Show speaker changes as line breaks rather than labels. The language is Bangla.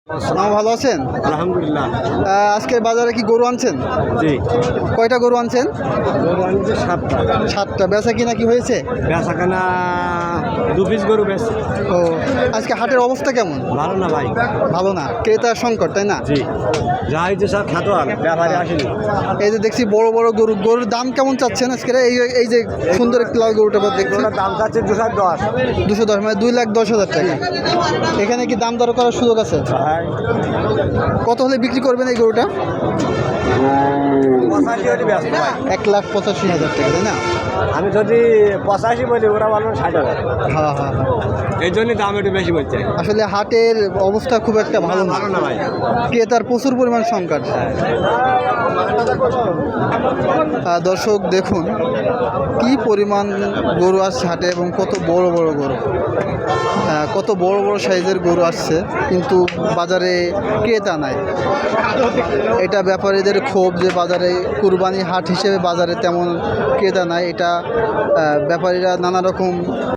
ভালো আছেন?
আলহামদুলিল্লাহ।
আজকে বাজারে কি গরু আনছেন?
জি,
কয়টা গরু আনছেন?
গরু আনছে 7টা।
7টা। বেচা কিনা কি হয়েছে?
বেচাকেনা 2 পিস গরু বেচছে।
ও, আজকে হাটের অবস্থা কেমন?
ভালো না ভাই।
ভালো না, ক্রেতার সংকট, তাই না?
জি, যা হয়েছে সব খেতোয়াল, ব্যাপারে আসেনি।
এই যে দেখছি বড় বড় গরু, গরুর দাম কেমন চাচ্ছেন আজকে? এই যে সুন্দর একটি লাল গরুটা দেখছি
গরুটার দাম চাচ্ছে 210।
210, মানে 2,10,000 টাকা। এখানে কি দাম দর করার সুযোগ আছে?
ভাই
কত হলে বিক্রি করবেন এই গরুটা?
85 হলে বেচবো ভাই।
1,85,000 টাকা, তাই না?
আমি যদি 85 বলি, ওরা বলবো 60,000।
হ্যাঁ হ্যাঁ হ্যাঁ।
এই জন্যই দাম একটু বেশি বলছে।
আসলে হাটের অবস্থা খুব একটা ভালো না,
ভালো না ভাই।
ক্রেতার প্রচুর পরিমাণ সংকট। দর্শক দেখুন কি পরিমাণ গরু আসছে হাটে এবং কত বড় বড় গরু, কত বড় বড় সাইজের গরু আসছে, কিন্তু বাজারে ক্রেতা নাই। এটা ব্যাপারীদের ক্ষোভ যে বাজারে কুরবানি হাট হিসেবে বাজারে তেমন ক্রেতা নাই। এটা ব্যাপারীরা নানা রকম